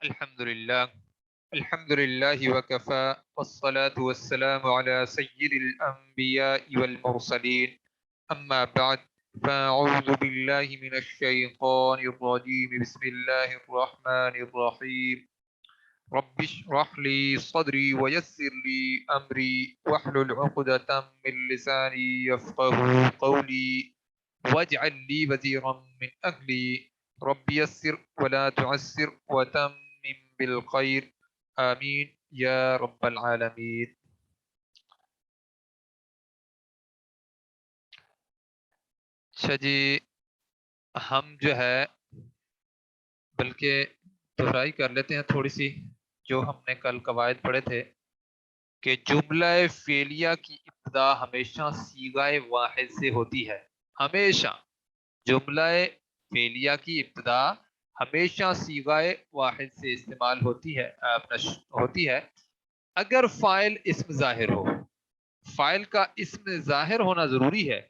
الحمد لله وكفى والصلاة والسلام على سيد الأنبياء والمرسلين أما بعد فأعوذ بالله من الشيطان الرجيم بسم الله الرحمن الرحيم رب اشرح لي صدري ويسر لي أمري واحلل عقدة من لساني يفقه قولي واجعل لي وزيرا من أهلي رب يسر ولا تعسر وتمم بالخير آمین یا رب العالمین۔ اچھا جی، ہم جو ہے بلکہ دہرائی کر لیتے ہیں تھوڑی سی جو ہم نے کل قواعد پڑھے تھے کہ جملہ فعلیہ کی ابتدا ہمیشہ صیغہ واحد سے ہوتی ہے۔ ہمیشہ جملہ فعلیہ کی ابتدا ہمیشہ صیغہ واحد سے استعمال ہوتی ہے اگر فاعل اسم ظاہر ہو۔ فاعل کا اسم ظاہر ہونا ضروری ہے،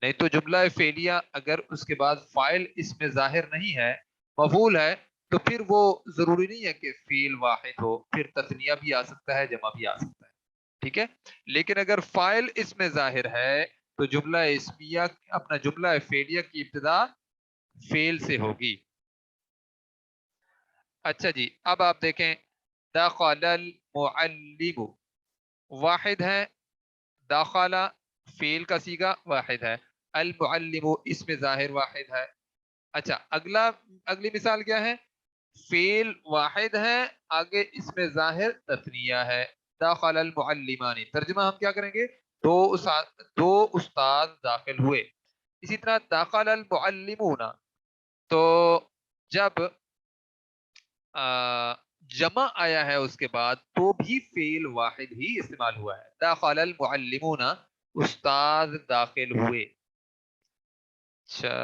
نہیں تو جملہ فعلیہ اگر اس کے بعد فاعل اسم ظاہر نہیں ہے، مفعول ہے، تو پھر وہ ضروری نہیں ہے کہ فعل واحد ہو، پھر تثنیہ بھی آ سکتا ہے، جمع بھی آ سکتا ہے، ٹھیک ہے۔ لیکن اگر فاعل اسم ظاہر ہے تو جملہ اسمیہ اپنا جملہ فعلیہ کی ابتدا فعل سے ہوگی۔ اچھا جی، اب آپ دیکھیں دخل المعلم واحد ہے، داخلہ فعل کا صیغہ واحد ہے، المعلم اسم ظاہر واحد ہے۔ اچھا، اگلی مثال کیا ہے؟ فعل واحد ہے، آگے اسم ظاہر تثنیہ ہے، داخل المعلمان۔ ترجمہ ہم کیا کریں گے؟ دو استاد داخل ہوئے۔ اسی طرح داخل المعلمون، تو جب جمع آیا ہے اس کے بعد تو بھی فعل واحد ہی استعمال ہوا ہے، داخل المعلمون، استاد داخل ہوئے۔ اچھا،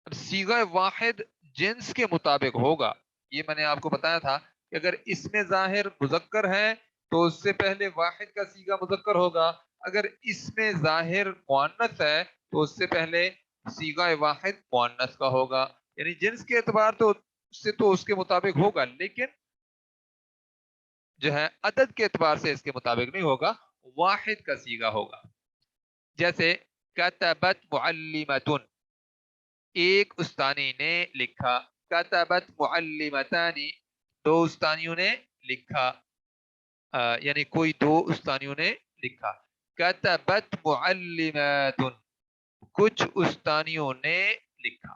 صیغہ واحد جنس کے مطابق ہوگا، یہ میں نے آپ کو بتایا تھا کہ اگر اسم ظاہر مذکر ہے تو اس سے پہلے واحد کا صیغہ مذکر ہوگا، اگر اسم ظاہر مؤنث ہے تو اس سے پہلے صیغہ واحد مؤنث کا ہوگا، یعنی جنس کے اعتبار تو اس کے مطابق ہوگا، لیکن جو ہے عدد کے اعتبار سے اس کے مطابق نہیں ہوگا، واحد کا صیغہ ہوگا۔ جیسے کتبت معلمتن، ایک استانی نے لکھا، کتبت معلمتانی، دو استانیوں نے لکھا، یعنی کوئی دو استانیوں نے لکھا۔ کتبت معلمات، کچھ استانیوں نے لکھا۔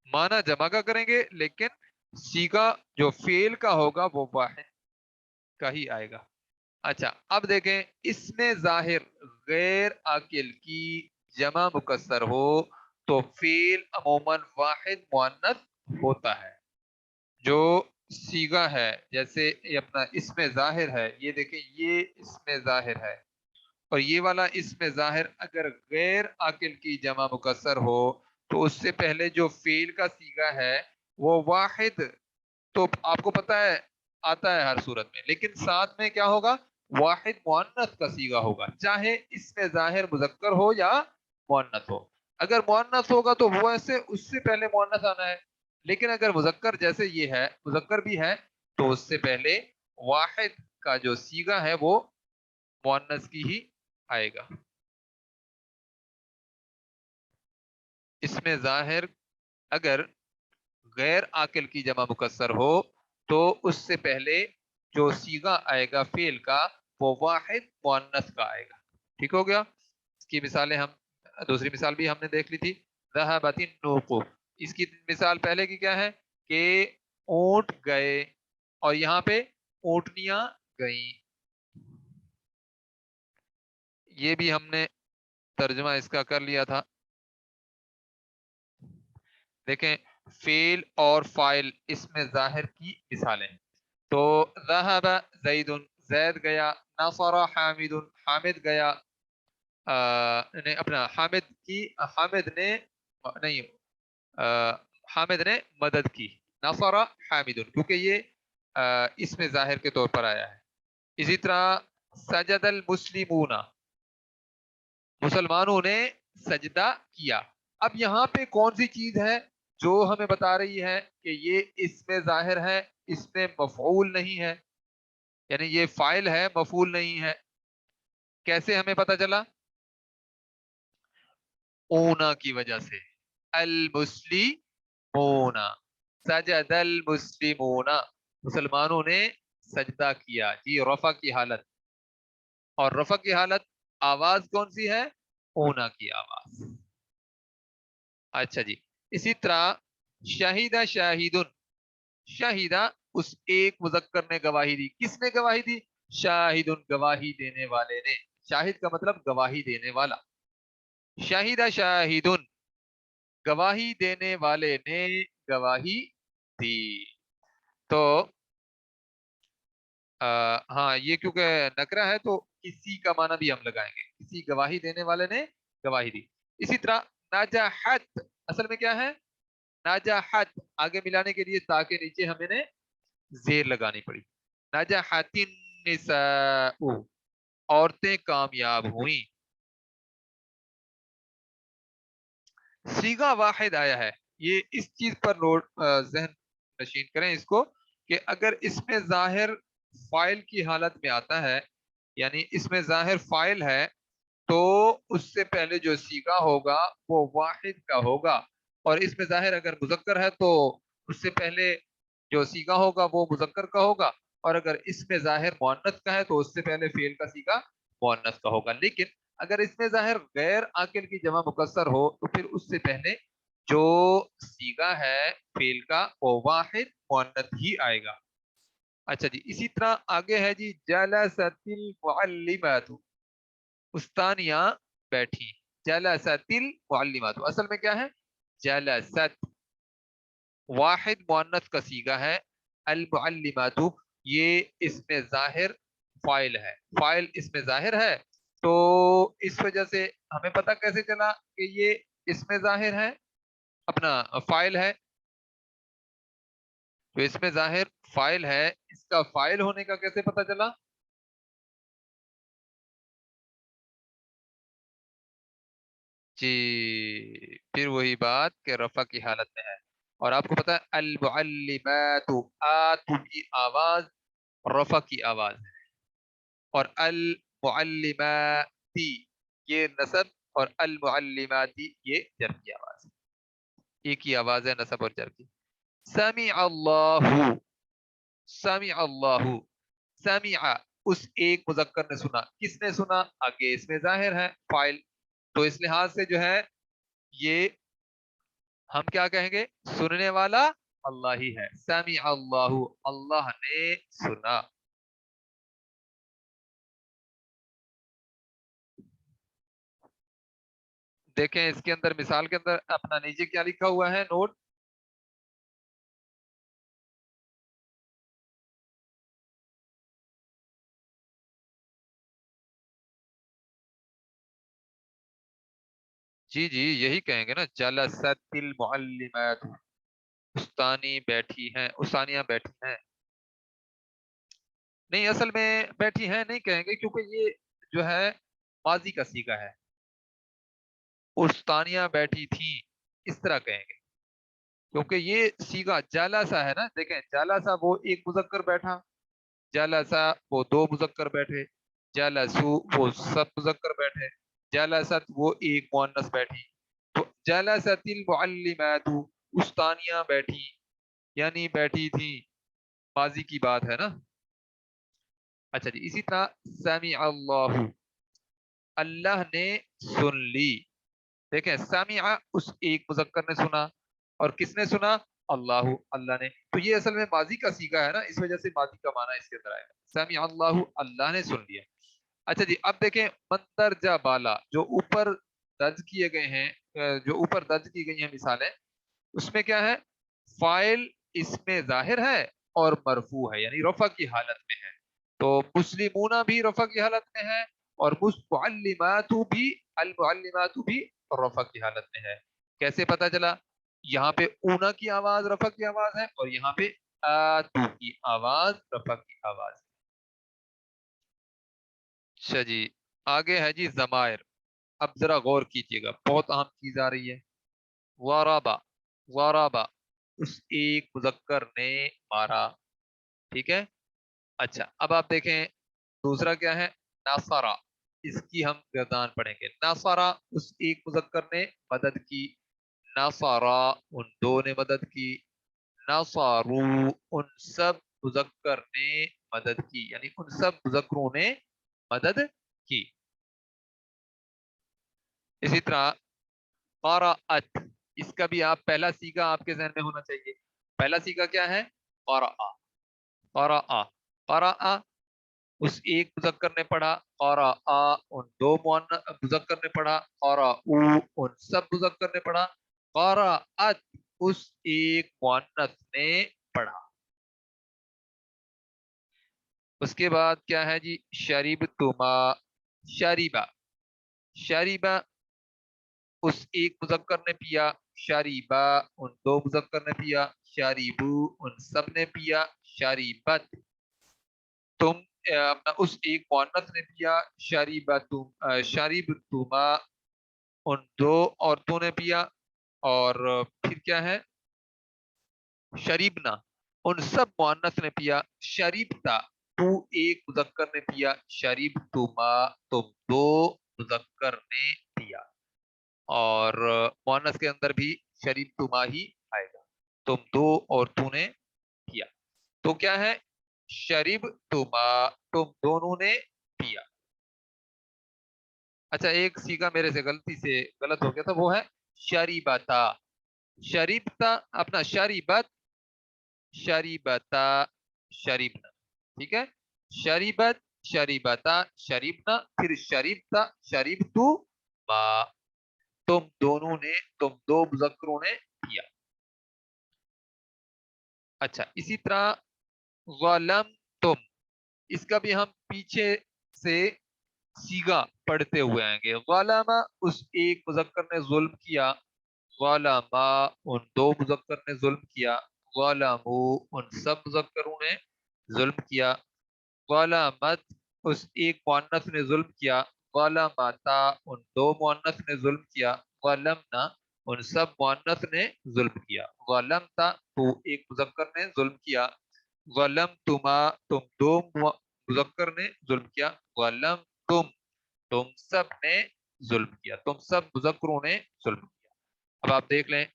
معنی جمع کا کریں گے لیکن صیغہ جو فعل کا ہوگا وہ واحد کا ہی آئے گا۔ اچھا، اب دیکھیں اسم ظاہر غیر عاقل کی جمع مکسر ہو تو فعل عموماً واحد مؤنث ہوتا ہے۔ جو صیغہ ہے جیسے یہ اپنا اسم ظاہر ہے، یہ دیکھیں یہ اسم ظاہر ہے، اور یہ والا اسم ظاہر اگر غیر عاقل کی جمع مکسر ہو تو اس سے پہلے جو فعل کا صیغہ ہے وہ واحد، تو آپ کو پتہ ہے آتا ہے ہر صورت میں، لیکن ساتھ میں کیا ہوگا؟ واحد مؤنث کا صیغہ ہوگا، چاہے اسم ظاہر مذکر ہو یا مؤنث ہو۔ اگر مؤنث ہوگا تو وہ ایسے اس سے پہلے مؤنث آنا ہے، لیکن اگر مذکر جیسے یہ ہے مذکر بھی ہے تو اس سے پہلے واحد کا جو صیغہ ہے وہ مؤنث کی ہی آئے گا۔ اسم ظاہر اگر غیر عاقل کی جمع مکسر ہو تو اس سے پہلے جو صیغہ آئے گا فعل کا وہ واحد مؤنث کا آئے گا۔ ٹھیک ہو گیا؟ اس کی مثالیں دوسری مثال بھی ہم نے دیکھ لی تھی، ذهبت النوق، اس کی مثال پہلے کی کیا ہے کہ اونٹ گئے، اور یہاں پہ اونٹنیاں گئیں۔ یہ بھی ہم نے ترجمہ اس کا کر لیا تھا۔ دیکھیں فعل اور فاعل اسم ظاہر کی مثالیں، تو ذهب زید، زید گیا، نصر حامد، حامد گیا، اپنا حامد نے نہیں، حامد نے مدد کی، نصر حامد، کیونکہ یہ اسم ظاہر کے طور پر آیا ہے۔ اسی طرح سجد المسلمون، مسلمانوں نے سجدہ کیا۔ اب یہاں پہ کون سی چیز ہے جو ہمیں بتا رہی ہے کہ یہ اس میں ظاہر ہے، اس میں مفعول نہیں ہے، یعنی یہ فاعل ہے مفعول نہیں ہے. کیسے ہمیں پتا چلا؟ اونا کی وجہ سے. المسلمون، سجد المسلمون، مسلمانوں نے سجدہ کیا. جی رفع کی حالت، اور رفع کی حالت آواز کون سی ہے؟ اونا کی آواز. اچھا جی، اسی طرح شہیدہ شاہدن، شاہدہ اس ایک مذکر نے گواہی دی. کس نے گواہی دی؟ شاہدن، گواہی دینے والے نے. شاہد کا مطلب گواہی دینے والا. شاہدہ شاہدن، گواہی دینے والے نے گواہی دی. تو ہاں یہ کیونکہ نکرہ ہے تو کسی کا معنی بھی ہم لگائیں گے. کسی گواہی دینے والے نے گواہی دی. اسی طرح نجحت، اصل میں کیا ہے؟ نجحت، آگے ملانے کے لیے تا کے نیچے ہمیں نے زیر لگانی پڑی. نجحت النساء، عورتیں کامیاب ہوئیں. صیغہ واحد آیا ہے. یہ اس چیز پر ذہن نشین کریں اس کو، کہ اگر اس میں ظاہر فاعل کی حالت میں آتا ہے، یعنی اس میں ظاہر فاعل ہے، تو اس سے پہلے جو صیغہ ہوگا وہ واحد کا ہوگا. اور اس میں ظاہر اگر مذکر ہے تو اس سے پہلے جو صیغہ ہوگا وہ مذکر کا ہوگا. اور اگر اس میں ظاہر مؤنث کا ہے تو اس سے پہلے فعل کا صیغہ مؤنث کا ہوگا. لیکن اگر اس میں ظاہر غیر عاقل کی جمع مکسر ہو تو پھر اس سے پہلے جو صیغہ ہے فعل کا وہ واحد مؤنث ہی آئے گا. اچھا جی، اسی طرح آگے ہے جی جلست المعلمات، استانیاں بیٹھی. جلست المعلمات، اصل میں کیا ہے؟ جلست واحد مؤنث کا صیغہ ہے. المعلمات یہ اس میں ظاہر فاعل ہے. فاعل اس میں ظاہر ہے، تو اس وجہ سے ہمیں پتہ کیسے چلا کہ یہ اس میں ظاہر ہے، اپنا فاعل ہے؟ تو اس میں ظاہر فاعل ہے، اس کا فاعل ہونے کا کیسے پتہ چلا؟ جی پھر وہی بات کہ رفع کی حالت میں ہے. اور آپ کو پتا ہے المعلمات، آت کی آواز رفع کی آواز ہے، اور المعلماتی یہ نصب، اور المعلماتی یہ جر کی آواز ہے. ایک ہی آواز ہے نصب اور جر کی. سمع اللہ، سمع اللہ، سمع اس ایک مذکر نے سنا. کس نے سنا؟ آگے اس میں ظاہر ہے فاعل، تو اس لحاظ سے جو ہے یہ ہم کیا کہیں گے؟ سننے والا اللہ ہی ہے. سمع اللہ، اللہ نے سنا. دیکھیں اس کے اندر مثال کے اندر اپنا نیچے کیا لکھا ہوا ہے نوٹ. جی جی یہی کہیں گے نا، جلست المعلمات، استانی بیٹھی ہیں، استانیاں بیٹھی ہیں. نہیں اصل میں بیٹھی ہیں نہیں کہیں گے، کیونکہ یہ جو ہے ماضی کا صیغہ ہے. استانیاں بیٹھی تھیں اس طرح کہیں گے، کیونکہ یہ صیغہ جالسا ہے نا. دیکھیں جالسا وہ ایک مذکر بیٹھا، جالسا وہ دو مذکر بیٹھے، جالسو وہ سب مذکر بیٹھے، جالست وہ ایک مؤنث بیٹھی. تو جلست المعلمات، استانیاں بیٹھی، یعنی بیٹھی تھیں، ماضی کی بات ہے نا. اچھا جی، اسی طرح سمع اللہ، اللہ نے سن لی. دیکھیں سمع اس ایک مذکر نے سنا، اور کس نے سنا؟ اللہ، اللہ نے. تو یہ اصل میں ماضی کا صیغہ ہے نا، اس وجہ سے ماضی کا معنی اس کے اندر آئے گا. سمع اللہ، اللہ نے سن لیا. اچھا جی، اب دیکھیں مندرجہ بالا جو اوپر درج کیے گئے ہیں، جو اوپر درج کی گئی ہیں مثالیں، اس میں کیا ہے؟ فائل اس میں ظاہر ہے اور مرفوع ہے، یعنی رفع کی حالت میں ہے. تو مسلمون بھی رفع کی حالت میں ہے، اور معلمات بھی، المعلمات بھی رفع کی حالت میں ہے. کیسے پتا چلا؟ یہاں پہ اونا کی آواز رفع کی آواز ہے، اور یہاں پہ آتو کی آواز رفع کی آواز ہے. اچھا جی، آگے ہے جی ضمائر. اب ذرا غور کیجئے گا، بہت اہم چیز آ رہی ہے. وربا، ज़रबा, उस एक मुज़क्कर ने मारा। ठीक है। अच्छा, अब आप देखें दूसरा क्या है, नासरा, इसकी हम गर्दान पढ़ेंगे। नासरा, उस एक मुज़क्कर ने मदद की। नासरा, उन दो ने मदद की। नसारू, उन सब मुज़क्कर ने मदद की, यानी उन सब मुज़क्करों ने मदद की। इसी तरह क़राअत, इसका भी आप पहला सीगा आपके ज़हन में होना चाहिए। पहला सीगा क्या है, क़राअ। क़राअ, क़राअ, उस एक मुज़क्कर ने पढ़ा। क़राअ, उन दो मुज़क्कर ने पढ़ा। क़राउ, उन सब मुज़क्कर ने पढ़ा। क़राअत, उस एक मुअन्नस ने पढ़ा। उसके बाद क्या है जी, शरीब तुमा, शरीबा, शरीबा, उस एक मुज़क्कर ने पिया। शरीबा, उन दो मुज़क्कर ने पिया। शरीबू, उन सब ने पिया। शरीबत, तुम अपना उस एक मुअन्नस ने पिया। शरीबा तुम, शरीब तुमा, उन दो औरतों ने पिया। और फिर क्या है, शरीबना, उन सब मुअन्नस ने पिया। शरीबता, तू एक मुज़क्कर ने पिया। शरीब तुमा, तुम दो मुज़क्कर ने पिया। और मुअन्नस के अंदर भी शरीब तुमा ही आएगा, तुम दो और तूने पिया। तो क्या है, शरीब तुमा, तुम दोनों ने पिया। अच्छा, एक सीगा मेरे से गलती से गलत हो गया था, वो है शरीबता। शरीबता, अपना शरीबत, शरीबता, शरीबना। ठीक है। शरीबत, शरीबता, शरीबना, फिर शरीबता, शरीबतु मा, तुम दोनों ने, तुम दो मुज़क्करों ने किया। अच्छा, इसी तरह ज़लम तुम, इसका भी हम पीछे से सीगा पढ़ते हुए आएंगे। ज़लमा, उस एक मुज़क्कर ने जुल्म किया। ज़लमा, उन दो मुज़क्कर ने जुल्म किया। ज़लमू, उन सब मुज़क्करों ने जुल्म किया। ज़लमत, उस एक मुअन्नस ने जुल्म किया। ज़लमता, उन दो मुअन्नस ने जुल्म किया। ज़लमना, उन सब मुअन्नस ने जुल्म किया। ज़लमता, तू एक मुज़क्कर ने जुल्म किया। ज़लमतुमा, तुम दो मुज़क्कर ने जुल्म किया। ज़लमतुम, तुम सब ने जुल्म किया, तुम सब मुज़क्करों ने जुल्म किया। अब आप देख लें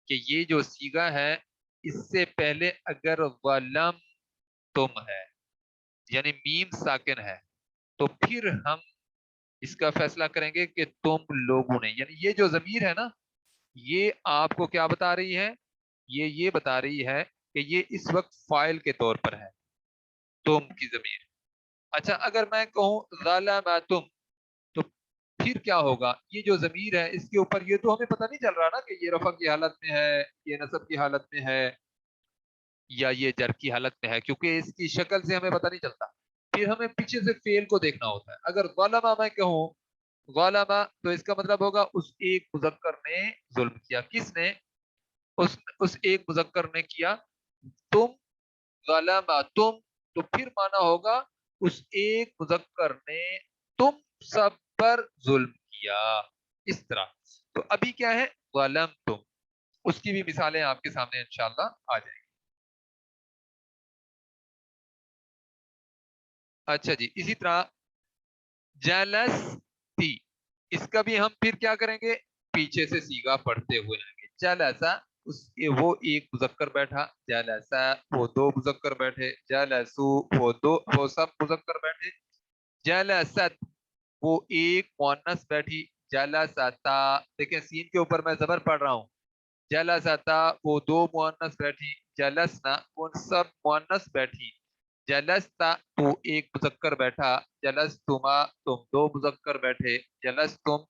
कि ये जो सीगा है, इससे पहले अगर ज़लम तुम है, यानी मीम साकिन है, तो फिर हम इसका फैसला करेंगे कि तुम लोगों ने, यानी ये जो जमीर है ना, ये आपको क्या बता रही है, ये बता रही है कि ये इस वक्त फाइल के तौर पर है, तुम की जमीर। अच्छा, अगर मैं कहूँ ज़लमा तुम, तो फिर क्या होगा, ये जो जमीर है इसके ऊपर ये तो हमें पता नहीं चल रहा ना कि ये रफा की हालत में है, ये नसब की हालत में है, या ये जर की हालत में है, क्योंकि इसकी शक्ल से हमें पता नहीं चलता। फिर हमें पीछे से फेल को देखना होता है। अगर ज़लमा मैं कहूँ ज़लमा, तो इसका मतलब होगा उस एक मुज़क्कर ने जुल्म किया। किसने, उस एक मुज़क्कर ने किया। तुम, ज़लमा तुम, तो फिर माना होगा उस एक मुज़क्कर ने तुम सब पर जुल्म किया। इस तरह, तो अभी क्या है, ज़लम तुम, उसकी भी मिसालें आपके सामने इंशाअल्लाह आ जाएंगी। अच्छा जी, इसी तरह जलस थी, इसका भी हम फिर क्या करेंगे, पीछे से सीगा पढ़ते हुए आएंगे। जलसा, उस वो एक मुज़क्कर बैठा। जलसा, वो दो मुज़क्कर बैठे। जलसू, वो सब मुज़क्कर बैठे। जलसत, वो एक मुअन्नस बैठी। जलसता, देखिए सीन के ऊपर मैं जबर पढ़ रहा हूँ। जलसता, वो दो मुअन्नस बैठी। जलसना, उन सब मुअन्नस बैठी। जलसता, तू एक मुज़क्कर बैठा। जलस्तुमा, तुम दो मुज़क्कर बैठे। जलस्तुम,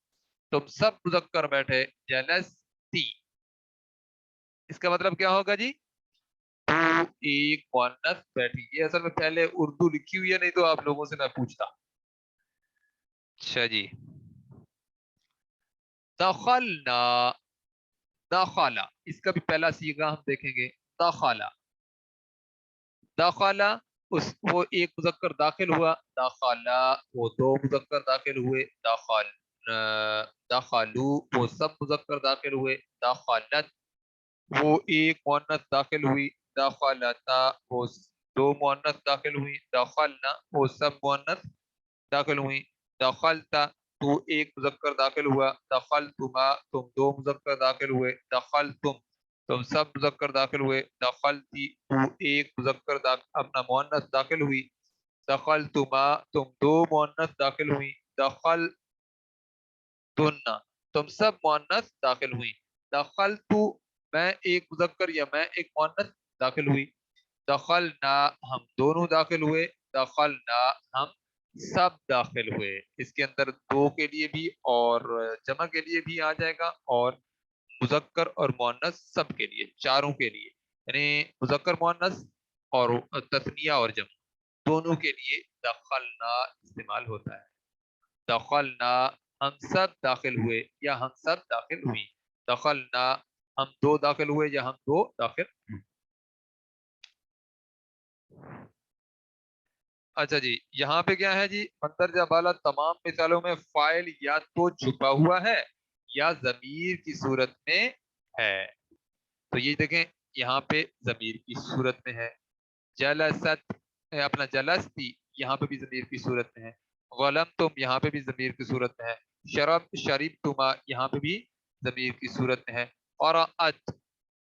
तुम सब मुज़क्कर बैठे। जलस्ती, इसका मतलब क्या होगा जी, तू एक मुअन्नस बैठी। ये असल में पहले उर्दू लिखी हुई है, नहीं तो आप लोगों से मैं पूछता। अच्छा जी, दखलना, दखला, इसका भी पहला सीगा हम देखेंगे। दखला, दखला, उस वो एक मुज़क्कर दाखिल हुआ। दखला, वो दो मुज़क्कर दाखिल हुए। दखलू, वो सब मुज़क्कर दाखिल हुए। दखलत, वो एक मुअन्नस दाखिल हुई, दखलता वो दो मुअन्नस दाखिल हुई, दखलना वो सब मुअन्नस दाखिल हुई, दखलता तू एक मुज़क्कर दाखिल हुआ, दखलतुमा तुम दो मुज़क्कर दाखिल हुए, दखलतुम तुम सब मुज़क्कर दाखिल हुए, दखलती तू एक मुज़क्कर अपना मुअन्नस दाखिल हुई, दखलतुमा तुम दो मुअन्नस दाखिल हुई, दखलतुन्ना तुम सब मुअन्नस दाखिल हुई, दखलतु मैं एक मुज़क्कर या मैं एक मुअन्नस दाखिल हुई, दखलना हम दोनों दाखिल हुए, दखलना हम सब दाखिल हुए। इसके अंदर दो के लिए भी और जमा के लिए भी आ जाएगा, और मुजक्कर और मुअन्नस सब के लिए, चारों के लिए, यानी मुजक्कर मुअन्नस और तस्निया और जमा दोनों के लिए दखलना इस्तेमाल होता है। दखलना हम सब दाखिल हुए या हम सब दाखिल हुई, दखलना हम दो दाखिल हुए या हम दो दाखिल हुए। अच्छा जी, यहाँ पे क्या है जी, मंदरजा बाला तमाम मिसालों में फाइल या तो छुपा हुआ है या जमीर की सूरत में है। तो ये देखें, यहाँ पे जमीर की सूरत में है, जलसत अपना जलस्ती यहाँ पे भी जमीर की सूरत में है, गलम तुम यहाँ पे भी जमीर की सूरत में है, शरब शरीब तुमा यहाँ पे भी जमीर की सूरत में है, और अत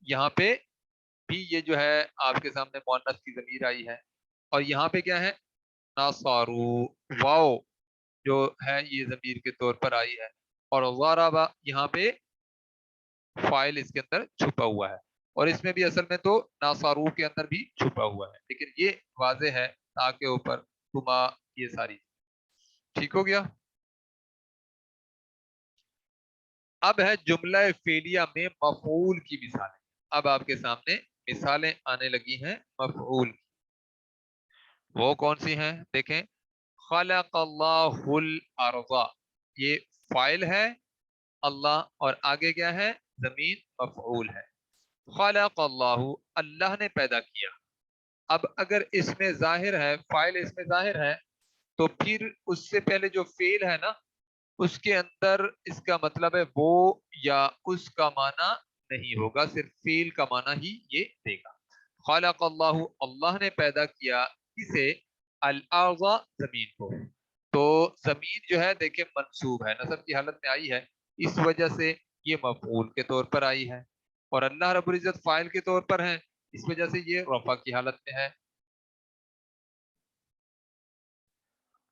यहाँ पे भी ये जो है आपके सामने मुअन्नस की जमीर आई है। और यहाँ पे क्या है, नासारू वाओ जो है ये जमीर के तौर पर आई है, और ज़राबा यहाँ पे फाइल इसके अंदर छुपा हुआ है, और इसमें भी असल में तो नासारू के अंदर भी छुपा हुआ है, लेकिन ये वाजे है ता के ऊपर तुमा, ये सारी ठीक हो गया। अब है जुमला फेलिया में मफऊल की मिसालें। अब आपके सामने मिसालें आने लगी हैं मफऊल की। वो कौन सी हैं देखें, खलक़ल्लाहुल अर्ज़ा, ये फाइल है अल्लाह, और आगे क्या है, जमीन मफऊल है। खलक़ल्लाहु अल्लाह ने पैदा किया। अब अगर इसमें जाहिर है, फाइल इसमें जाहिर है, तो फिर उससे पहले जो फेल है ना, उसके अंदर इसका मतलब है वो या उसका माना नहीं होगा, सिर्फ फेल का माना ही ये देगा। खलक़ल्लाहु अल्लाह ने पैदा किया, किसे, अल अर्ज़ जमीन को। तो जमीन जो है देखे मंसूब है, नसब की हालत में आई है, इस वजह से ये मफऊल के तौर पर आई है, और अल्लाह रब्बुल इज्जत फाइल के तौर पर है, इस वजह से ये रफा की हालत में है।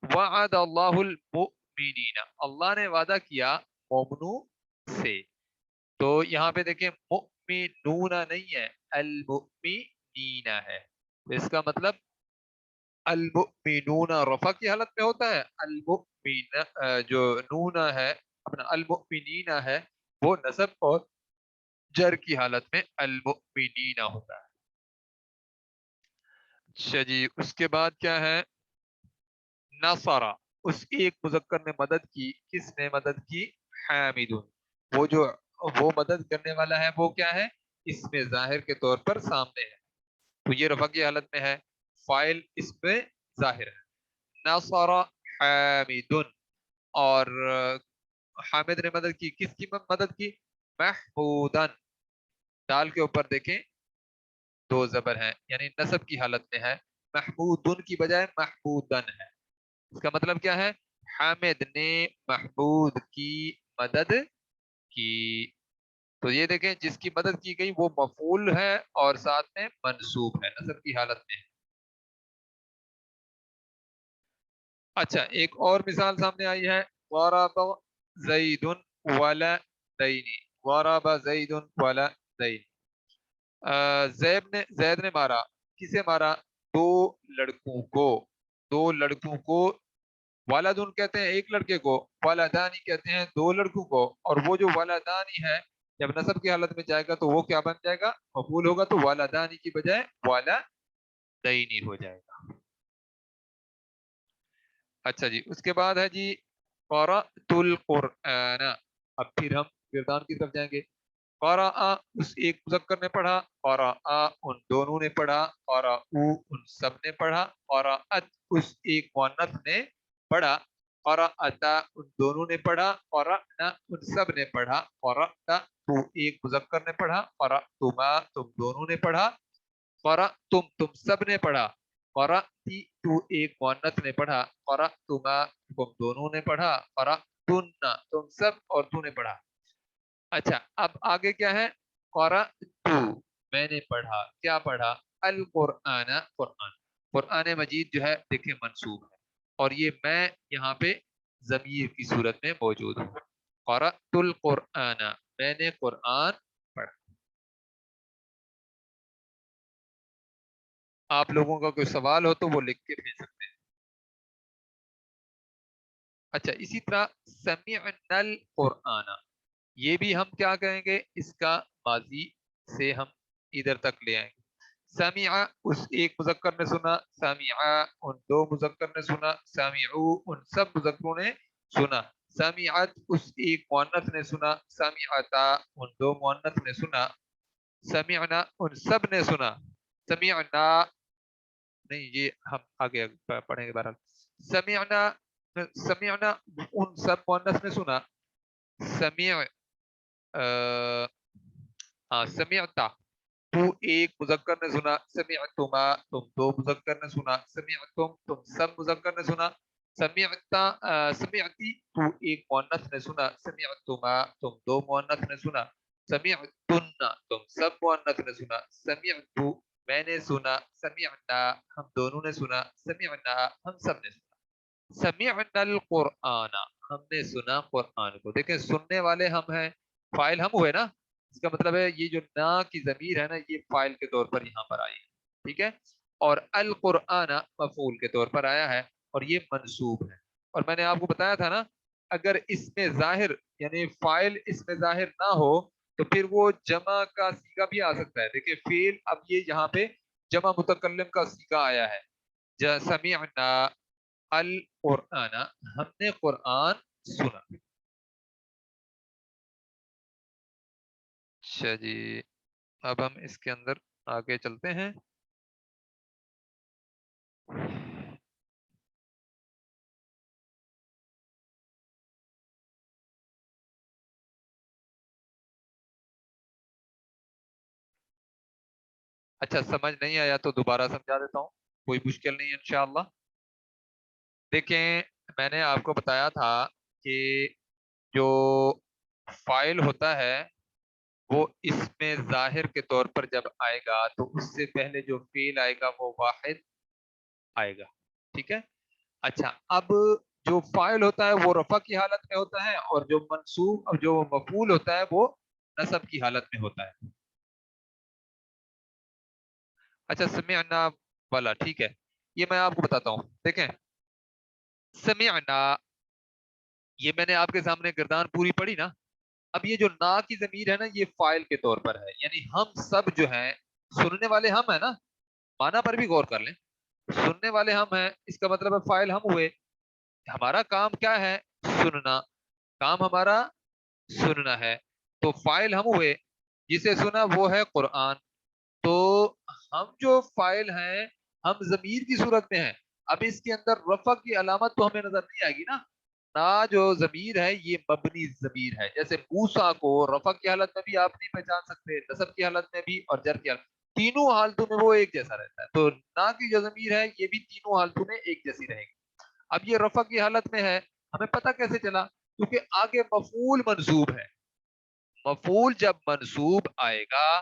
वअद अल्लाहुल मुमिनीना, अल्लाह ने वादा किया मोमनू से। तो यहाँ पे देखें मुमिनूना नहीं है, अल मुमिनीना है, तो इसका मतलब अल मुमिनूना रफा की हालत में होता है, अल मुमिन जो नूना है अपना अल मुमिनीना है, वो नसब और जर की हालत में अल मुमिनीना होता है। अच्छा जी, उसके बाद क्या है, नसरा, उस एक मुजक्कर ने मदद की, किसने मदद की, हामिदुन, वो जो वो मदद करने वाला है वो क्या है, इसमें जाहिर के तौर पर सामने है, तो ये रफा की हालत में है, फाइल इसमें जाहिर है। नसरा हामिदुन, और हामिद ने मदद की, किसकी मदद की, महमूदन, दाल के ऊपर देखें दो जबर हैं, यानी नसब की हालत में है, महमूदुन की बजाय महमूदन है। इसका मतलब क्या है, हामिद ने महमूद की मदद की। तो ये देखें, जिसकी मदद की गई वो मफूल है और साथ में मंसूब है, नसब की हालत में है। अच्छा, एक और मिसाल सामने आई है, वराब जैदुन वलदैनी, वराब जैदुन वलदैनी, जैद ने मारा, किसे मारा, दो लड़कों को, दो लड़कों को, वालादुन कहते हैं एक लड़के को, वालादानी कहते हैं दो लड़कों को, और वो जो वालादानी है जब नसब की हालत में जाएगा तो वो क्या बन जाएगा, मफूल होगा, तो वालादानी की बजाय वालादैनी हो जाएगा। अच्छा जी, उसके बाद है जी क़रअतुल क़ुरआन। अब फिर हम किरदार की तरफ जाएंगे। क़रअ उस एक मुज़क्कर ने पढ़ा, क़रअ उन दोनों ने पढ़ा, क़रअू उन सब ने पढ़ा, क़रअत उस एक मुअन्नस ने पढ़ा, क़रअता उन दोनों ने पढ़ा, क़रअना उन सब ने पढ़ा, क़रअता तू एक मुजक्कर ने पढ़ा, क़रअतुमा तुम दोनों ने पढ़ा, तुम सब ने पढ़ा, क़रअती तू एक मुअन्नस ने पढ़ा, क़रअतुमा तुम दोनों ने पढ़ा, क़रअतुन्ना तुम सब और तूने पढ़ा। अच्छा अब आगे क्या है, क़रअतु मैंने पढ़ा, क्या पढ़ा, अल कुरआन कुरआन। कुरआन मजीद जो है देखिए मंसूब है और ये मैं यहाँ पे जमीर की सूरत में मौजूद हूँ। क़रअतुल कुरआन मैंने कुरआन पढ़ा। आप लोगों का कोई सवाल हो तो वो लिख के भेज सकते हैं। अच्छा इसी तरह समिअनल कुरआन, ये भी हम क्या कहेंगे, इसका माजी से हम इधर तक ले आएंगे। समिआ उस एक मुजक्कर ने सुना, समिआ उन दो मुजक्कर ने सुना, समिउ उन सब मुजक्करों ने सुना, समिअत उस एक मुअन्नस ने सुना, समिअता उन दो मुअन्नस ने सुना, समिअना उन सब ने सुना, समिअना नहीं ये हम आगे पढ़ेंगे बहरहाल। समिअना समिअना उन सब मुअन्नस ने सुना, समिअ हाँ समिअता तू एक मुजक्कर ने सुना, समिअतुमा तुम दो मुजक्कर ने सुना, समिअतुम तुम सब मुजक्कर ने सुना, समिअता समिअती तू एक मुअन्नस ने सुना, समिअतुमा तुम दो मुअन्नस ने सुना, समिअतुन्ना तुम सब मुअन्नस ने सुना, समिअतु मैंने सुना, समिअना हम दोनों ने सुना, समिअना हम सब ने सुना। समिअनल कुरआन हमने सुना कुरआन को। देखें सुनने वाले हम हैं, फाइल हम हुए ना, इसका मतलब है ये जो ना की जमीर है ना ये फाइल के तौर पर यहाँ पर आई है, ठीक है। और अल कुरआन मफूल के तौर पर आया है और ये मंसूब है। और मैंने आपको बताया था ना, अगर इसमें जाहिर यानी फाइल इसमें जाहिर ना हो तो फिर वो जमा का सीगा भी आ सकता है। देखिए फेल अब ये यहाँ पे जमा मुतकल्लिम का सीगा आया है, समिअना अल कुरआन हमने कुरआन सुना। अच्छा जी अब हम इसके अंदर आगे चलते हैं। अच्छा समझ नहीं आया तो दोबारा समझा देता हूँ, कोई मुश्किल नहीं है इंशाअल्लाह। देखें मैंने आपको बताया था कि जो फाइल होता है वो इसमें जाहिर के तौर पर जब आएगा तो उससे पहले जो फेल आएगा वो वाहिद आएगा, ठीक है। अच्छा अब जो फाइल होता है वो रफा की हालत में होता है और जो मंसूब और जो मफूल होता है वो नसब की हालत में होता है। अच्छा समिअना वाला ठीक है, ये मैं आपको बताता हूँ। देखें समिअना ये मैंने आपके सामने गर्दान पूरी पढ़ी ना, अब ये जो ना की जमीर है ना ये फाइल के तौर पर है, यानी हम सब जो हैं सुनने वाले हम है ना, माना पर भी गौर कर लें, सुनने वाले हम हैं इसका मतलब है फाइल हम हुए, हमारा काम क्या है, सुनना, काम हमारा सुनना है, तो फाइल हम हुए, जिसे सुना वो है कुरआन। तो हम जो फाइल हैं हम जमीर की सूरत में हैं। अब इसके अंदर रफा की अलामत तो हमें नजर नहीं आएगी ना जो जमीर है ये मबनी जमीर है, जैसे मूसा को रफा की हालत में भी आप नहीं पहचान सकते, नसब की हालत में भी और जर की हालत, तीनों हालतों में वो एक जैसा रहता है। तो ना की जो जमीर है ये भी तीनों हालतों में एक जैसी रहेगी। अब ये रफा की हालत में है, हमें पता कैसे चला, क्योंकि आगे मफूल मंसूब है, मफूल जब मंसूब आएगा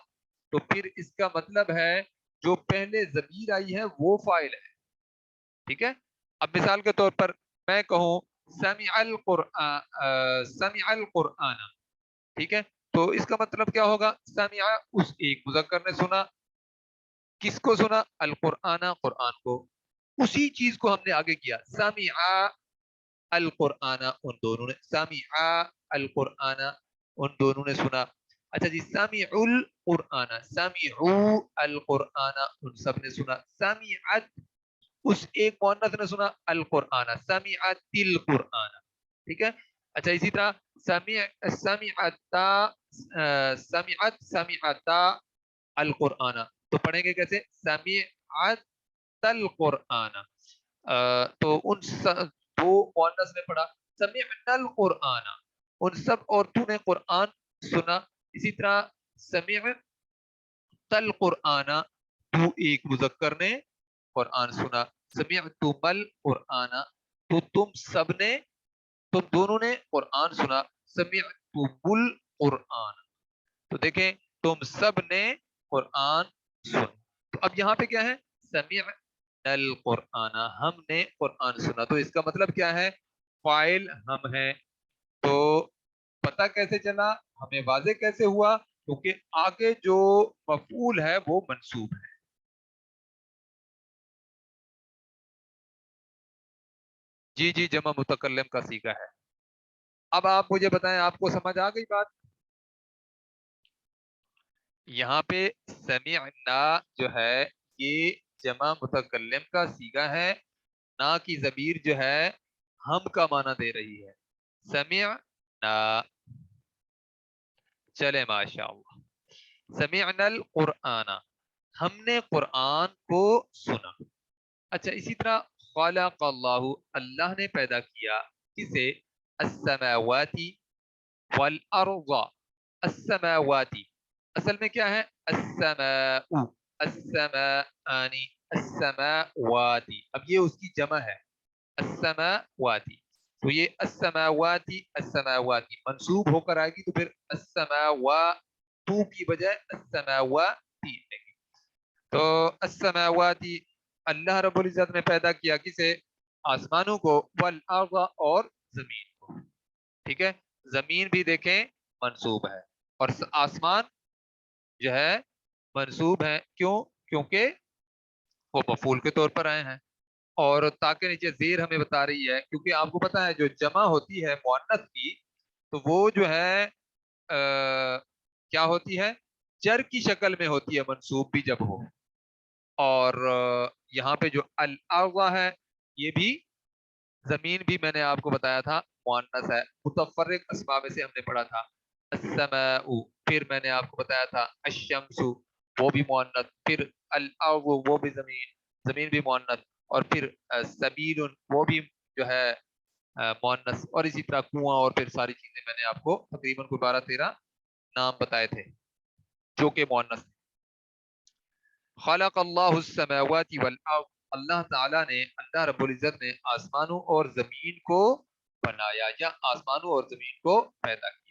तो फिर इसका मतलब है जो पहले जमीर आई है वो फाइल है, ठीक है। अब मिसाल के तौर पर मैं कहूं समिअल कुरआन, समिअल कुरआन, ठीक है, तो इसका मतलब क्या होगा, समिआ उस एक मुजक्कर ने सुना, किसको सुना, अल कुरआन कुरआन को, उसी चीज को हमने आगे किया, समिआ अल कुरआन उन दोनों ने, समिआ अल कुरआन उन दोनों ने सुना। अच्छा जी समिउल कुरआन, समिउ अल कुरआन उन सब ने सुना, समिअत उस एक मुअन्नस ने सुना, अल कुरआन समिअतिल कुरआन, ठीक है। अच्छा इसी तरह समी समिअता समिअत समिअता अल कुरआन, तो पढ़ेंगे कैसे, समिअतल कुरआन, तो उन दो मुअन्नस ने पढ़ा, समिअनल कुरआन उन सब औरतों ने कुरआन सुना, اسی طرح سمعت القرآن، تو ایک مذکر نے قرآن سنا، سمعتم القرآن تو تم سب نے، تم دونوں نے قرآن سنا، سمعتم القرآن تو دیکھیں تم سب نے قرآن سنا. تو اب یہاں پہ کیا ہے؟ سمعنا القرآن، ہم نے قرآن سنا. تو اس کا مطلب کیا ہے؟ فاعل ہم ہیں. تو پتہ کیسے چلا، ہمیں واضح کیسے ہوا؟ کیونکہ آگے جو مفعول ہے وہ منصوب ہے. جی جی، جمع متکلم کا صیغہ ہے. اب آپ مجھے بتائیں، آپ کو سمجھ آ گئی بات؟ یہاں پہ سمعنا جو ہے یہ جمع متکلم کا صیغہ ہے، نا کی ضمیر جو ہے ہم کا معنی دے رہی ہے. سمعنا، چلے ماشاء اللہ. سمعنا القرآن، ہم نے قرآن کو سنا. اچھا، اسی طرح خلق اللہ، اللہ نے پیدا کیا کسے؟ السماواتی والارض. السماواتی اصل میں کیا ہے؟ السماء، السماءانی، السماواتی. اب یہ اس کی جمع ہے، السماواتی. تو یہ السماواتی، السماواتی منصوب ہو کر آئے گی تو پھر السماواتو کی بجائے السماواتی آئے گی. تو السماواتی، اللہ رب العزت نے پیدا کیا کسے؟ آسمانوں کو، والارض اور زمین کو. ٹھیک ہے، زمین بھی دیکھیں منصوب ہے اور آسمان جو ہے منصوب ہے. کیوں؟ کیونکہ وہ مفعول کے طور پر آئے ہیں. اور تاکہ نیچے زیر ہمیں بتا رہی ہے، کیونکہ آپ کو پتا ہے جو جمع ہوتی ہے مؤنث کی تو وہ جو ہے کیا ہوتی ہے؟ جر کی شکل میں ہوتی ہے، منصوب بھی جب ہو. اور یہاں پہ جو الارض ہے یہ بھی، زمین بھی میں نے آپ کو بتایا تھا مؤنث ہے. متفرق اسماء میں سے ہم نے پڑھا تھا السماء، پھر میں نے آپ کو بتایا تھا الشمس، وہ بھی مؤنث. پھر الارض، وہ بھی زمین، زمین بھی مؤنث. اور پھر سبیل، وہ بھی جو ہے مؤنث. اور اسی طرح کنواں، اور پھر ساری چیزیں میں نے آپ کو تقریباً کوئی 12-13 نام بتائے تھے جو کہ مؤنث. خلق اللہ السماوات والارض، اللہ تعالیٰ نے، اللہ رب العزت نے آسمانوں اور زمین کو بنایا یا آسمانوں اور زمین کو پیدا کیا.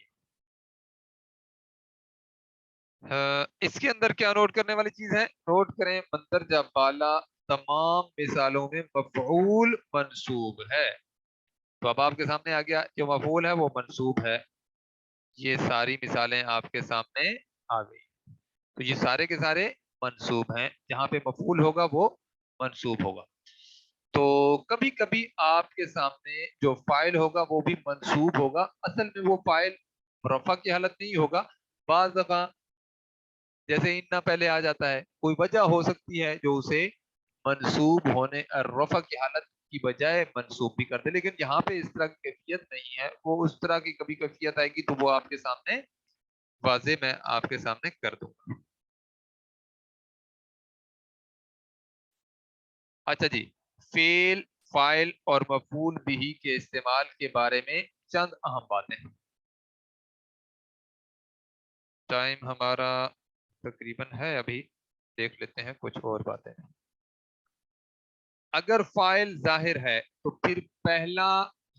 اس کے اندر کیا نوٹ کرنے والی چیز ہے؟ نوٹ کریں، مندرجہ بالا تمام مثالوں میں مفعول منصوب ہے. تو اب آپ کے سامنے آ گیا جو مفعول ہے وہ منصوب ہے. یہ ساری مثالیں آپ کے سامنے آ گئی. تو یہ سارے کے سارے منصوب ہیں، جہاں پہ مفعول ہوگا وہ منصوب ہوگا. تو کبھی کبھی آپ کے سامنے جو فاعل ہوگا وہ بھی منصوب ہوگا، اصل میں وہ فاعل رفع کی حالت نہیں ہوگا. بعض دفعہ جیسے اننا پہلے آ جاتا ہے، کوئی وجہ ہو سکتی ہے جو اسے منصوب ہونے رفع کی حالت کی بجائے منصوب بھی کر دے. لیکن یہاں پہ اس طرح کی کیفیت نہیں ہے، وہ اس طرح کی کبھی کیفیت آئے گی تو وہ آپ کے سامنے واضح میں آپ کے سامنے کر دوں گا. اچھا جی، فعل، فاعل اور مفعول بھی کے استعمال کے بارے میں چند اہم باتیں. ٹائم ہمارا تقریباً ہے ابھی، دیکھ لیتے ہیں کچھ اور باتیں. اگر فاعل ظاہر ہے تو پھر پہلا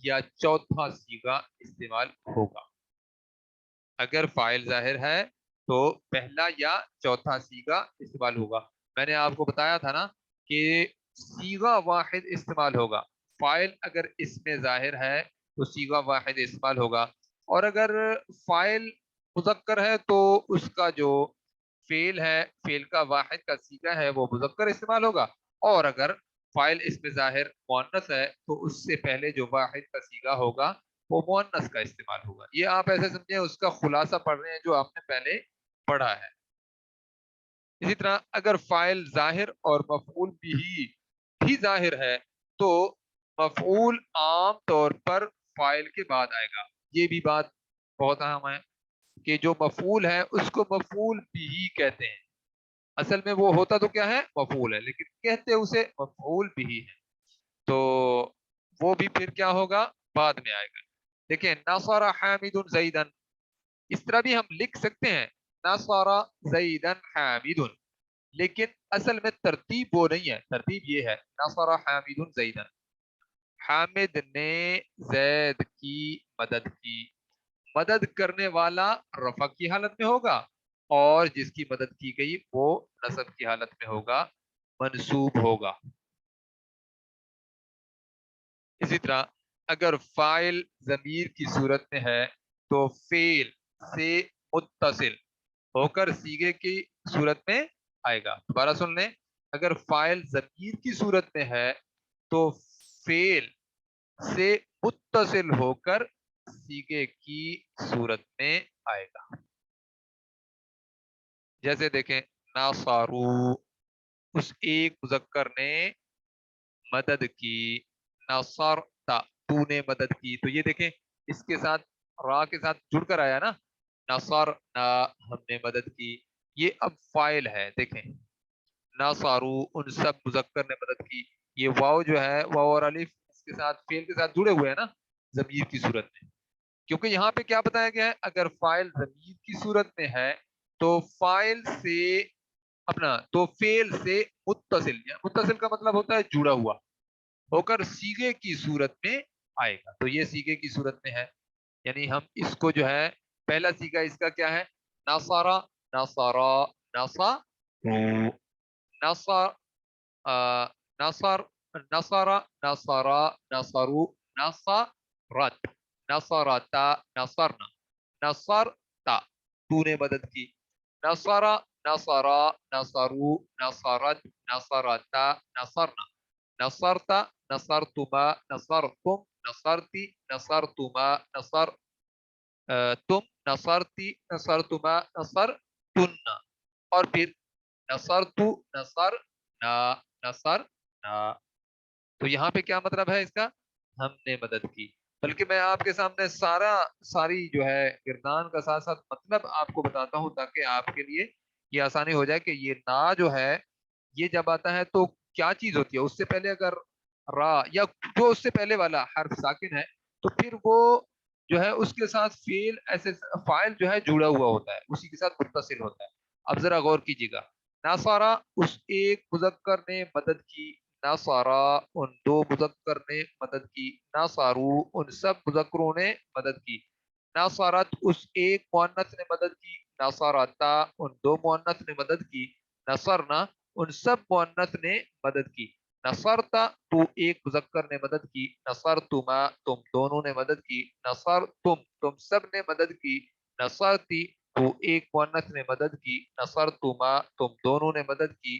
یا چوتھا صیغہ استعمال ہوگا. اگر فاعل ظاہر ہے تو پہلا یا چوتھا صیغہ استعمال ہوگا. میں نے آپ کو بتایا تھا نا کہ صیغہ واحد استعمال ہوگا. فاعل اگر اس میں ظاہر ہے تو صیغہ واحد استعمال ہوگا. اور اگر فاعل مذکر ہے تو اس کا جو فعل ہے، فعل کا واحد کا صیغہ ہے وہ مذکر استعمال ہوگا. اور اگر فاعل اس میں ظاہر مؤنث ہے تو اس سے پہلے جو واحد کا صیغہ ہوگا وہ مؤنث کا استعمال ہوگا. یہ آپ ایسے سمجھیں اس کا خلاصہ پڑھ رہے ہیں جو آپ نے پہلے پڑھا ہے. اسی طرح اگر فاعل ظاہر اور مفعول بھی ظاہر ہے تو مفعول عام طور پر فاعل کے بعد آئے گا. یہ بھی بات بہت اہم ہے کہ جو مفعول ہے اس کو مفعول بھی کہتے ہیں. اصل میں وہ ہوتا تو کیا ہے؟ مفعول ہے، لیکن کہتے اسے مفعول بھی ہے. تو وہ بھی پھر کیا ہوگا؟ بعد میں آئے گا. دیکھیں، نصر حامد زیدن، इस तरह भी हम लिख सकते हैं नसरा ज़ैदन हामिदुन, लेकिन असल में तरतीब वो नहीं है, तरतीब ये है नसरा हामिदुन ज़ैदन, हामिद ने जैद की मदद की। मदद करने वाला रफा की हालत में होगा और जिसकी मदद की गई वो नसब की हालत में होगा, मंसूब होगा। इसी तरह अगर फाइल जमीर की सूरत में है तो फेल से मुत्तसिल होकर सीगे की सूरत में आएगा। दोबारा सुन लें, अगर फाइल जमीर की सूरत में है तो फेल से मुत्तसिल होकर सीगे की सूरत में आएगा। जैसे देखें, नासारू, उस एक मुजक्कर ने मदद की, नसरता, तूने मदद की। तो ये देखें, इसके साथ रा के साथ जुड़कर आया ना, नसर ना, हमने मदद की। ये अब फाइल है, देखें नसारू, उन सब मुजक्कर ने मदद की। ये वाव जो है, वाव और अलिफ इसके साथ फेल के साथ जुड़े हुए हैं ना जमीर की सूरत में, क्योंकि यहाँ पे क्या बताया गया है, अगर फाइल जमीर की सूरत में है तो फाइल से अपना, तो फेल से मुत्तसिल, या मुत्तसिल का मतलब होता है जुड़ा हुआ, होकर सीगे की सूरत में आएगा। तो ये सीगे की सूरत में है, यानी हम इसको जो है, पहला सीगा इसका क्या है, नसारा, नसारा, नसा, नसर, नसर, नसरा, नसरा, नसरु, नसरत, नसरता, नसरना, नसरता, तूने मदद की। नसरा, नसरा, नसरु, नसरत, नसरता, नसरना, नसरता, नसरतुमा, नसरतुम, नसरती, नसरतुमा, नसर तुम, नसरती, नसरतुमा, नसरतुन्ना, और फिर नसरतु, नसर ना, नसर ना। तो यहाँ पे क्या मतलब है इसका, हमने मदद की। बल्कि मैं आपके सामने सारी जो है किरदान का साथ साथ मतलब आपको बताता हूँ, ताकि आपके लिए ये आसानी हो जाए कि ये ना जो है, ये जब आता है तो क्या चीज होती है। उससे पहले अगर रा या जो उससे पहले वाला हर्फ साकिन है, तो फिर वो जो है उसके साथ फेल ऐसे फाइल जो है जुड़ा हुआ होता है, उसी के साथ मुत्तसिल होता है। अब जरा गौर कीजिएगा, नासारा, उस एक मुजक्कर ने मदद की, नासारा, उन दो मुजक्कर ने मदद की, नासारू, उन सब मुजक्करों ने मदद की, नासारत, उस एक मुअन्नस ने मदद की, नासारता, उन दो मुअन्नस ने मदद की, नसरना, उन सब मुअन्नस ने मदद की, नसरता, तू एक मुजक्कर ने मदद की, नसरतुमा, तुम दोनों ने मदद की, नसर तुम सब ने मदद की, नसरती, तू एक मुअन्नस ने मदद की, नसरतुमा, तुम दोनों ने मदद की,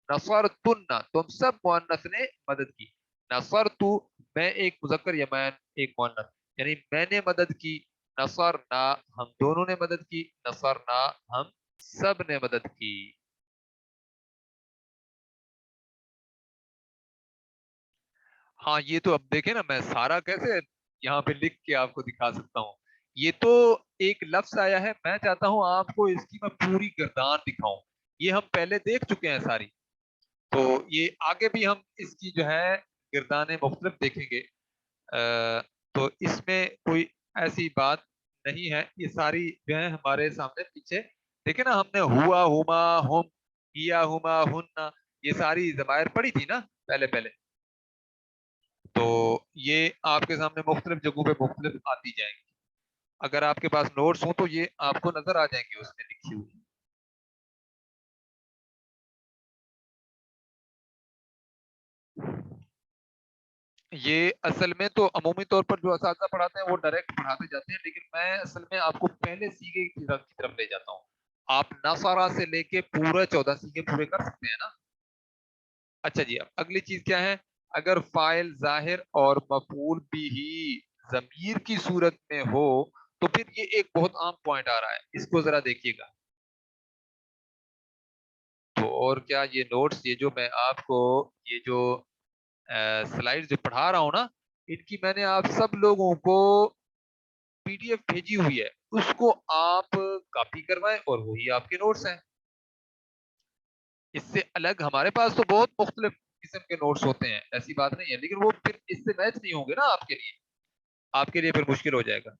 नसरतुन्ना, तुम सब मुअन्नस ने मदद की, नसरतु, मैं एक मुजक्कर या मैं एक मुअन्नस, यानी मैंने मदद की, नसरना, हम दोनों ने मदद की, नसरना, हम सब ने मदद की। हाँ, ये तो अब देखे ना, मैं सारा कैसे यहाँ पे लिख के आपको दिखा सकता हूँ। ये तो एक लफ्ज आया है, मैं चाहता हूँ आपको इसकी मैं पूरी गर्दान दिखाऊं। ये हम पहले देख चुके हैं सारी, तो ये आगे भी हम इसकी जो है गिरदाने मुख्तलिफ देखेंगे। तो इसमें कोई ऐसी बात नहीं है, ये सारी जो है हमारे सामने पीछे देखे ना, हमने हुआ, हुमा, हुम, किया, हुमा, हुन्ना, ये सारी जमायर पढ़ी थी ना पहले पहले। तो ये आपके सामने मुख्तलिफ जगहों पे मुख्तलिफ आती जाएंगी। अगर आपके पास नोट्स हो तो ये आपको नजर आ जाएंगे उसमें लिखी हुई। ये असल में तो अमूमी तौर पर जो असातिज़ा पढ़ाते हैं वो डायरेक्ट पढ़ाते जाते हैं, लेकिन मैं असल में आपको पहले सीखे की तरफ ले जाता हूँ। आप नासारा से लेके पूरा 14 सीखे पूरे कर सकते हैं ना। अच्छा जी, अब अगली चीज क्या है, अगर फाइल जाहिर और मफूल भी ही जमीर की सूरत में हो, तो फिर ये एक बहुत आम पॉइंट आ रहा है, इसको जरा देखिएगा। तो और क्या, ये नोट्स, ये जो मैं आपको, ये जो स्लाइड जो पढ़ा रहा हूँ ना, इनकी मैंने आप सब लोगों को पीडीएफ भेजी हुई है, उसको आप कॉपी करवाएं और वही आपके नोट्स हैं। इससे अलग हमारे पास तो बहुत मुख्तलिफ किस्म के नोट्स होते हैं, ऐसी बात नहीं है, लेकिन वो फिर इससे मैच नहीं होंगे ना आपके लिए, आपके लिए फिर मुश्किल हो जाएगा।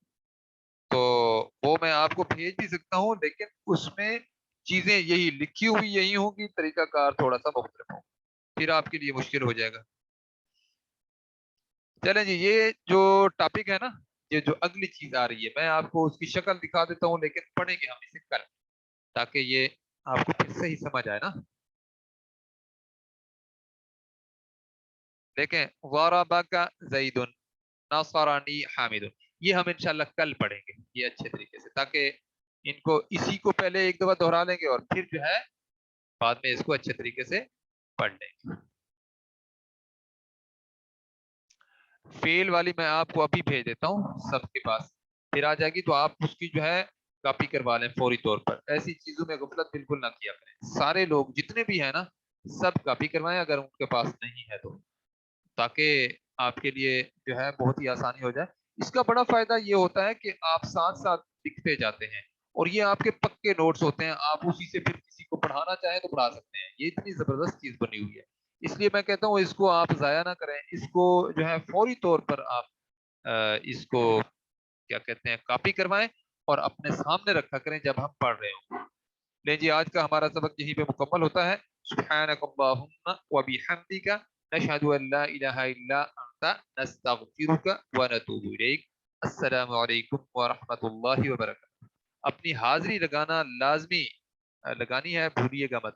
तो وہ میں آپ کو بھیج بھی سکتا ہوں، لیکن اس میں چیزیں یہی لکھی ہوئی یہی ہوں گی، طریقہ کار تھوڑا سا مختلف ہو، پھر آپ کے لیے مشکل ہو جائے گا۔ چلیں جی، یہ جو ٹاپک ہے نا، یہ جو اگلی چیز آ رہی ہے، میں آپ کو اس کی شکل دکھا دیتا ہوں، لیکن پڑھیں گے ہم اسے کل، تاکہ یہ آپ کو پھر صحیح سمجھ آئے نا۔ دیکھیں، ضربک زید نصرانی حامد، یہ ہم انشاءاللہ کل پڑھیں گے یہ اچھے طریقے سے، تاکہ ان کو اسی کو پہلے ایک دفعہ دہرا لیں گے اور پھر جو ہے بعد میں اس کو اچھے طریقے سے پڑھ لیں گے۔ فیل والی میں آپ کو ابھی بھیج دیتا ہوں سب کے پاس، پھر آ جائے گی تو آپ اس کی جو ہے کاپی کروا لیں فوری طور پر۔ ایسی چیزوں میں غفلت بالکل نہ کیا کریں، سارے لوگ جتنے بھی ہیں نا سب کاپی کروائیں اگر ان کے پاس نہیں ہے تو، تاکہ آپ کے لیے جو ہے بہت ہی آسانی ہو جائے۔ اس کا بڑا فائدہ یہ ہوتا ہے کہ آپ ساتھ ساتھ لکھتے جاتے ہیں، اور یہ آپ کے پکے نوٹس ہوتے ہیں، آپ اسی سے پھر کسی کو پڑھانا چاہیں تو پڑھا سکتے ہیں۔ یہ اتنی زبردست چیز بنی ہوئی ہے، اس لیے میں کہتا ہوں اس کو آپ ضائع نہ کریں، اس کو جو ہے فوری طور پر آپ اس کو کیا کہتے ہیں کاپی کروائیں اور اپنے سامنے رکھا کریں جب ہم پڑھ رہے ہوں۔ لیں جی، آج کا ہمارا سبق یہیں پہ مکمل ہوتا ہے۔ سبحانک اللہم و بحمدک، نشہد ان لا الہ الا انت، نستغفرک و نتوب الیک۔ السلام علیکم ورحمۃ اللہ وبرکاتہ۔ اپنی حاضری لگانا لازمی لگانی ہے، بھولیے گا مت۔